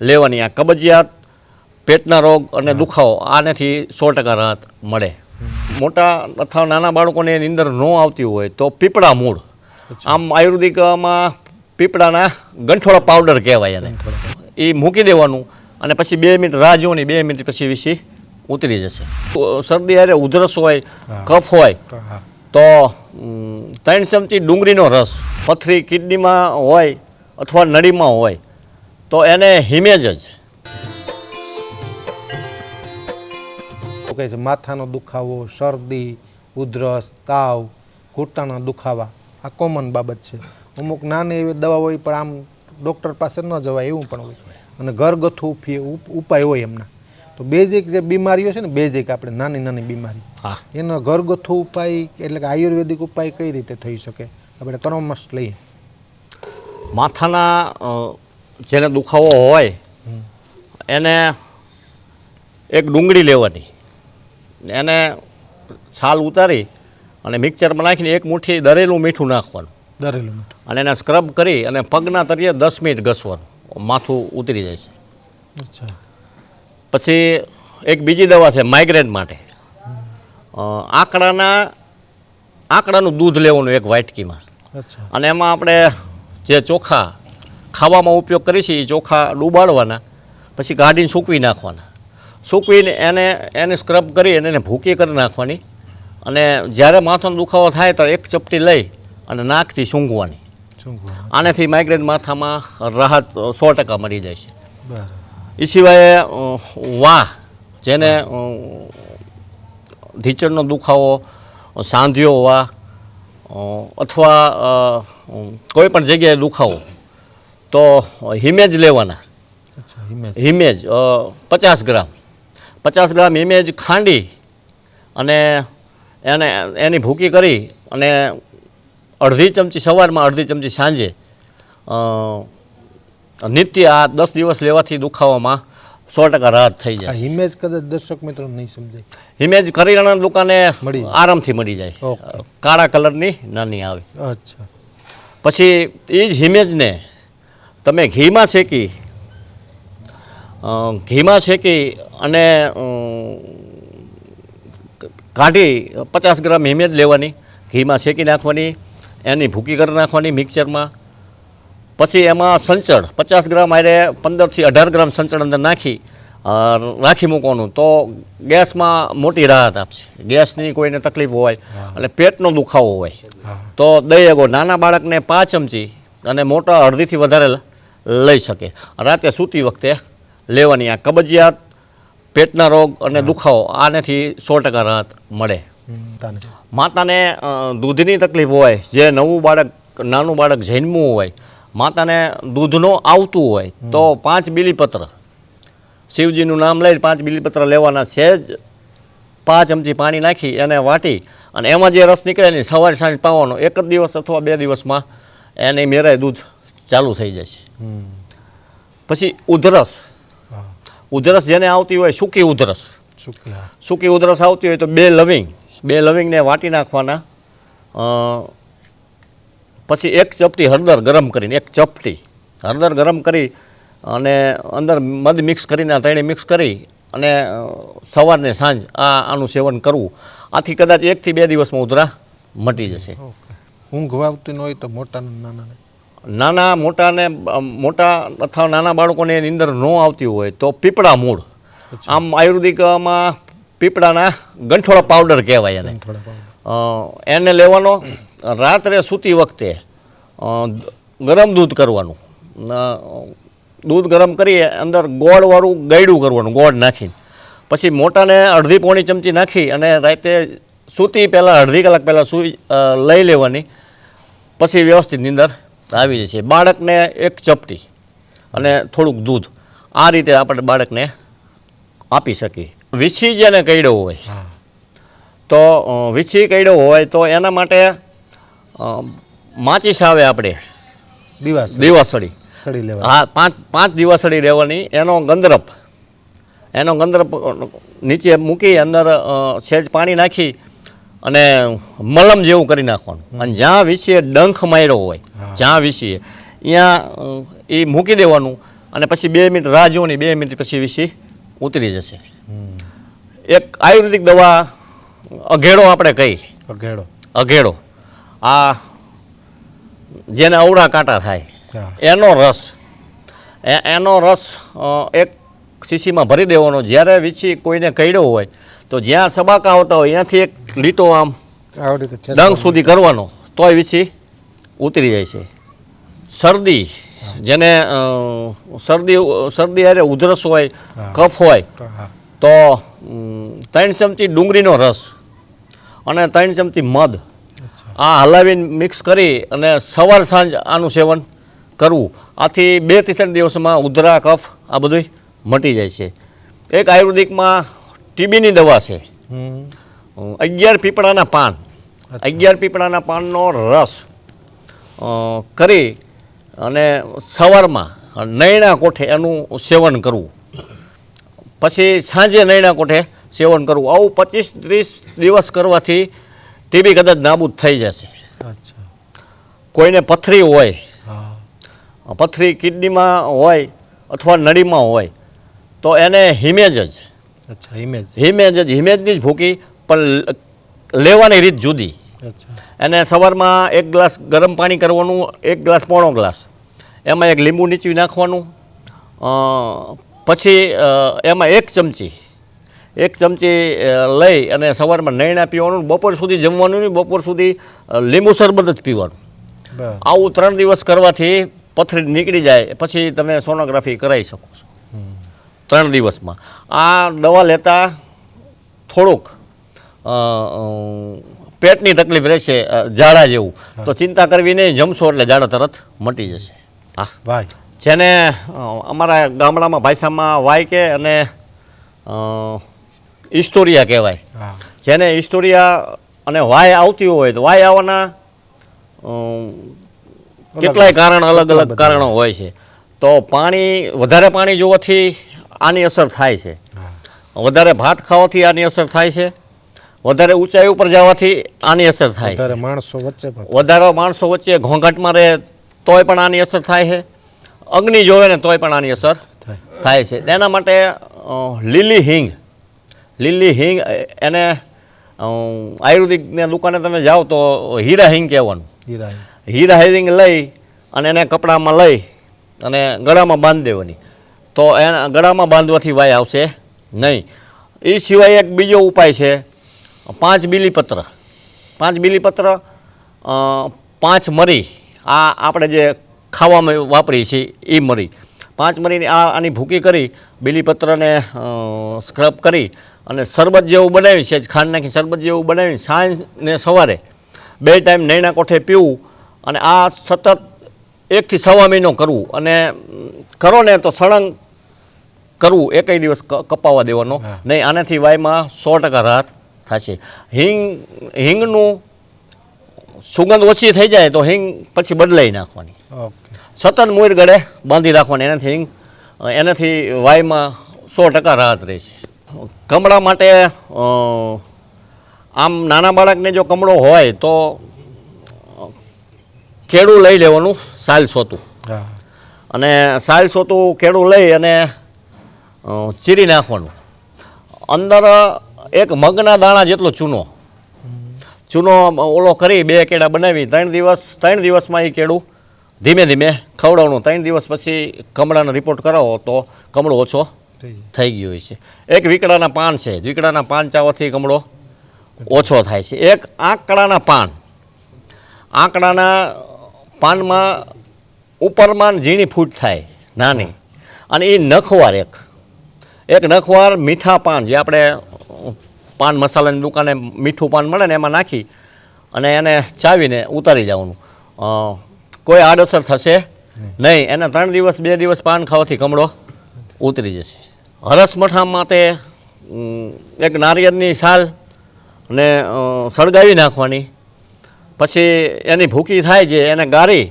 લેવાની. આ કબજિયાત, પેટના રોગ અને દુખાવો આનાથી 100% રાહત મળે. મોટા અથવા નાના બાળકોને એની અંદર ન આવતી હોય તો પીપળા મૂળ, આમ આયુર્વેદિકમાં પીપળાના ગંઠોળા પાવડર કહેવાય એને, એ મૂકી દેવાનું અને પછી 2 મિનિટ રાહ જોવાની, 2 મિનિટ પછી વીસી ઉતરી જશે. શરદી હારે ઉધરસ હોય, કફ હોય તો 3 ચમચી ડુંગળીનો રસ, પથરી કિડનીમાં હોય અથવા નળીમાં હોય તો એને હિમેજ જ. કહે છે માથાનો દુખાવો, શરદી, ઉધરસ, તાવ, ઘૂંટણના દુખાવા આ કોમન બાબત છે. અમુક નાની એવી દવા હોય પણ આમ ડૉક્ટર પાસે ન જવાય એવું પણ હોય, અને ઘરગથ્થુ ઉપાય હોય એમના. તો બેઝિક જે બીમારીઓ છે ને, બેઝિક આપણે નાની નાની બીમારી, એનો ઘરગથ્થુ ઉપાય એટલે કે આયુર્વેદિક ઉપાય કઈ રીતે થઈ શકે, આપણે પરામર્શ લઈએ. માથાના જેને દુખાવો હોય એને એક ડુંગળી લેવાની, એને છાલ ઉતારી અને મિક્સરમાં નાખીને 1 મુઠ્ઠી દરેલું મીઠું નાખવાનું, દરેલું મીઠું, અને એને સ્ક્રબ કરી અને પગના તળિયે 10 મિનિટ ઘસવાનું, માથું ઉતરી જાય છે. અચ્છા. પછી એક બીજી દવા છે માઇગ્રેન માટે, આંકડાનું દૂધ લેવાનું 1 વાટકીમાં. અચ્છા. અને એમાં આપણે જે ચોખા ખાવામાં ઉપયોગ કરીએ છીએ એ ચોખા ડૂબાડવાના, પછી કાઢીને સૂકવી નાખવાના, સૂકવીને એને સ્ક્રબ કરી અને એને ભૂકી કરી નાખવાની. અને જ્યારે માથાનો દુખાવો થાય તો 1 ચપટી લઈ અને નાકથી સૂંઘવાની. આનાથી માઇગ્રેન માથામાં રાહત 100% મળી જાય છે. એ સિવાય જેને ઢીચણનો દુખાવો, સાંધિયો વા અથવા કોઈ પણ જગ્યાએ દુખાવો તો હિમેજ લેવાના. હિમેજ 50 ગ્રામ હિમેજ ખાંડી અને એની ભૂકી કરી અને અડધી ચમચી સવારમાં, અડધી ચમચી સાંજે નિત્ય આ 10 દિવસ લેવાથી દુખાવામાં 100% રાહત થઈ જાય. હિમેજ કદાચ દર્શક મિત્રો નહીં સમજાય. હિમેજ કરિયાણાની દુકાને આરામથી મળી જાય, કાળા કલરની નાની આવે. અચ્છા. પછી એ જ હિમેજને તમે ઘીમાં શેકી અને કાઢી 50 ગ્રામ હિમેજ લેવાની, ઘીમાં શેકી નાખવાની, એની ભૂકી કરી નાખવાની મિક્સરમાં. પછી એમાં સંચળ 50 ગ્રામ આરે 15 થી 18 ગ્રામ સંચળ અંદર રાખી મૂકવાનું, તો ગેસમાં મોટી રાહત આપશે. ગેસની કોઈને તકલીફ હોય અને પેટનો દુખાવો હોય તો દહીં એગો નાના બાળકને 5 ચમચી અને મોટા અડધીથી વધારે લઈ શકે. રાતે સૂતી વખતે લેવાની. આ કબજિયાત, પેટના રોગ અને દુખાવો આનાથી 100% રાહત મળે. માતાને દૂધની તકલીફ હોય, જે નાનું બાળક જન્મવું હોય, માતાને દૂધનો આવતું હોય તો 5 બીલીપત્ર, શિવજીનું નામ લઈ 5 બીલીપત્ર લેવાના, સહેજ 5 ચમચી પાણી નાખી એને વાટી અને એમાં જે રસ નીકળે ને સવારે સાંજ પાવાનો. 1 જ દિવસ અથવા 2 દિવસમાં એને મેરાય દૂધ ચાલુ થઈ જાય છે. પછી ઉધરસ જેને આવતી હોય, સૂકી ઉધરસ આવતી હોય તો 2 લવિંગને વાટી નાખવાના. પછી 1 ચપટી હળદર ગરમ કરીને, 1 ચપટી હળદર ગરમ કરી અને અંદર મધ મિક્સ કરીને, આ 3 મિક્સ કરી અને સવારને સાંજ આનું સેવન કરવું. આથી કદાચ 1 થી 2 દિવસમાં ઉધરા મટી જશે. ઊંઘ આવતી ન હોય તો મોટા અથવા નાના બાળકોને એની અંદર ન આવતી હોય તો પીપળા મૂળ, આમ આયુર્વેદિકમાં પીપળાના ગંઠોળા પાવડર કહેવાય એને લેવાનો. રાત્રે સૂતી વખતે ગરમ દૂધ કરવાનું, દૂધ ગરમ કરી અંદર ગોળવાળું ગળ્યું કરવાનું, ગોળ નાખીને. પછી મોટાને અડધી પોણી ચમચી નાખી અને રાતે સૂતી પહેલાં અડધી કલાક પહેલાં લઈ લેવાની. પછી વ્યવસ્થિત નીંદર આવી જશે. બાળકને 1 ચપટી અને થોડુંક દૂધ, આ રીતે આપણે બાળકને આપી શકીએ. વીછી જેને કઈડો હોય તો એના માટે માચીસ આવે, આપણે દીવાસળી, હા 5 દીવાસળી લેવાની. એનો ગંધરપ નીચે મૂકી અંદર સહેજ પાણી નાખી અને મલમ જેવું કરી નાખવાનું. અને જ્યાં વિશીએ ડંખ માર્યો હોય, જ્યાં વિશીએ ત્યાં એ મૂકી દેવાનું અને પછી 2 મિનિટ રાહ જોવાની, 2 મિનિટ પછી વીસી ઉતરી જશે. એક આયુર્વેદિક દવા અઘેડો આપણે કહી, અઘેડો, આ જેને અવળા કાંટા થાય એનો રસ, એનો રસ એક શીશીમાં ભરી દેવાનો. જ્યારે વીછી કોઈને કઈડ્યો હોય તો જ્યાં સબાકા હોતા હોય ત્યાંથી એક લીટો આમ ડંખ સુધી કરવાનો, તોય વીછી ઉતરી જાય છે. શરદી, જેને શરદી અરે ઉધરસ હોય, કફ હોય, તો 3 ચમચી ડુંગળીનો રસ અને 3 ચમચી મધ આ હલાવીને મિક્સ કરી અને સવાર સાંજ આનું સેવન કરવું. આથી 2 થી 3 દિવસમાં ઉધરા, કફ આ બધું મટી જાય છે. એક આયુર્વેદિકમાં ટીબીની દવા છે, 11 પીપળાના પાન, 11 પીપળાના પાનનો રસ કરી અને સવારમાં નૈણા કોઠે એનું સેવન કરવું, પછી સાંજે નૈણા કોઠે સેવન કરવું. આવું 25-30 દિવસ કરવાથી ટીબી કદાચ નાબૂદ થઈ જશે. કોઈને પથરી હોય, પથરી કિડનીમાં હોય અથવા નળીમાં હોય તો એને હિમેજની જ ભૂકી, પણ લેવાની રીત જુદી. એને સવારમાં 1 ગ્લાસ ગરમ પાણી કરવાનું, 1 ગ્લાસ પોણો ગ્લાસ, એમાં 1 લીંબુ નીચવી નાખવાનું, પછી એમાં 1 ચમચી લઈ અને સવારમાં નૈણા પીવાનું. બપોર સુધી જમવાનું નહીં, બપોર સુધી લીંબુ શરબત જ પીવાનું. આવું 3 દિવસ કરવાથી પથરી નીકળી જાય. પછી તમે સોનોગ્રાફી કરાવી શકો છો 3 દિવસમાં. આ દવા લેતા થોડુંક પેટની તકલીફ રહેશે, ઝાડા જેવું, તો ચિંતા કરવી નહીં, જમશો એટલે ઝાડા તરત મટી જશે. હા, જેને અમારા ગામડામાં ભાષામાં વાય કે અને હિસ્ટોરિયા કહેવાય. જેને હિસ્ટોરિયા અને વાય આવતી હોય તો વાય આવવાના કેટલાય કારણ, અલગ અલગ કારણો હોય છે. તો વધારે પાણી જોવાથી આની અસર થાય છે, વધારે ભાત ખાવાથી આની અસર થાય છે, વધારે ઊંચાઈ ઉપર જવાથી આની અસર થાય છે, વધારે માણસો વચ્ચે ઘોંઘાટમાં રહે તોય પણ આની અસર થાય છે, અગ્નિ જોવે ને તોય પણ આની અસર થાય છે. એના માટે લીલી હિંગ એને આયુર્વેદિકની દુકાને તમે જાઓ તો હીરા હિંગ કહેવાનું. હીરા હિંગ લઈ અને એને કપડામાં લઈ અને ગળામાં બાંધી દેવાની, તો એના ગળામાં બાંધવાથી વાય આવશે નહીં. એ સિવાય એક બીજો ઉપાય છે, 5 બીલીપત્ર, 5 મરી, આ આપણે જે ખાવામાં વાપરીએ છીએ એ મરી, 5 મરીની આની ભૂકી કરી બીલીપત્રને સ્ક્રબ કરી અને શરબત જેવું બનાવી છે, ખાંડ નાખી શરબત જેવું બનાવી સાંજ ને સવારે 2 ટાઈમ નૈણા કોઠે પીવું. અને આ સતત 1 થી 1.25 મહિનો કરવું. અને કરો ને તો સળંગ કરવું, એકય દિવસ કપાવા દેવાનો નહીં. આનાથી વાયમાં 100% રાહત થશે. હિંગનું સુગંધ ઓછી થઈ જાય તો હિંગ પછી બદલાઈ નાખવાની, સતત મોર ગળે બાંધી રાખવાની. એનાથી વાયમાં 100% રાહત રહેશે. કમળા માટે આમ નાના બાળકને જો કમળો હોય તો કેળું લઈ લેવાનું, સાલ સોતું, અને સાલ સોતું કેળું લઈ અને ચીરી નાખવાનું. અંદર એક મગના દાણા જેટલો ચૂનો ઓલો કરી 2 કેળા બનાવી 3 દિવસમાં એ કેળું ધીમે ધીમે ખવડાવવાનું. 3 દિવસ પછી કમળાનો રિપોર્ટ કરાવો તો કમળો ઓછો થઈ ગયો હોય છે. એક વીકડાના પાન છે, વીકડાના પાન ચાવવાથી કમળો ઓછો થાય છે. એક આંકડાના પાનમાં ઉપરમાં ઝીણી ફૂટ થાય નાની, અને એ નખવાર, એક નખવાર મીઠા પાન, જે આપણે પાન મસાલાની દુકાને મીઠું પાન મળે ને એમાં નાખી અને એને ચાવીને ઉતારી જવાનું. કોઈ આડઅસર થશે નહીં. એને 3 દિવસ 2 દિવસ પાન ખાવાથી કમળો ઉતરી જશે. હરસમઠા માટે એક નારિયેળની છાલ ને સળગાવી નાખવાની, પછી એની ભૂકી થાય છે એને ગાળી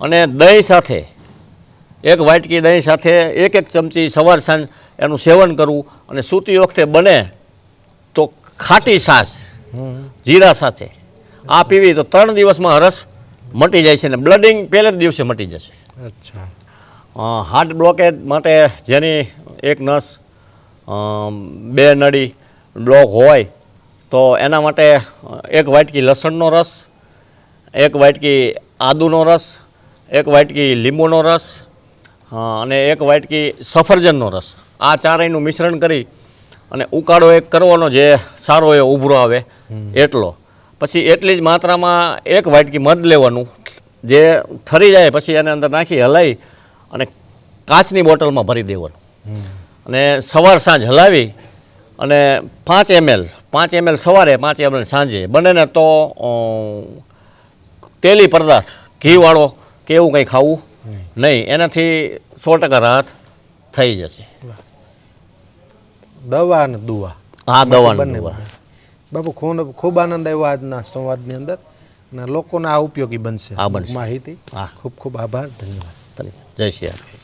અને દહીં સાથે, 1 વાટકી દહીં સાથે 1 ચમચી સવાર સાંજ એનું સેવન કરવું. અને સૂતી વખતે બને તો ખાટી છાશ જીરા સાથે આ પીવી તો 3 દિવસમાં હરસ મટી જાય છે, ને બ્લડિંગ પહેલે જ દિવસે મટી જશે. હાર્ટ બ્લોકેજ માટે જેની એક નસ બે નળી બ્લોક હોય તો એના માટે એક વાટકી લસણનો રસ, એક વાટકી આદુનો રસ, એક વાટકી લીંબુનો રસ અને એક વાટકી સફરજનનો રસ, આ ચારેયનું મિશ્રણ કરી અને ઉકાળો એક કરવાનો જે સારો એ ઉભરો આવે એટલો. પછી એટલી જ માત્રામાં એક વાટકી મધ લેવાનું, જે ઠરી જાય પછી એને અંદર નાખી હલાવી અને કાચની બોટલમાં ભરી દેવાનું અને સવાર સાંજ હલાવી અને 5 ml સવારે 5 ml સાંજે બંનેને તો તેલી પદાર્થ ઘીવાળો કે એવું કંઈ ખાવું નહીં, એનાથી 100% રાહત થઈ જશે. દવા અને દુવા હા, દવાનું બંને દવા. બાપુ ખૂબ આનંદ આવ્યો આજના સંવાદની અંદર અને લોકોને આ ઉપયોગી બનશે હા, બનશે. માહિતી. હા. ખૂબ ખૂબ આભાર, ધન્યવાદ. જય શ્રી રામ.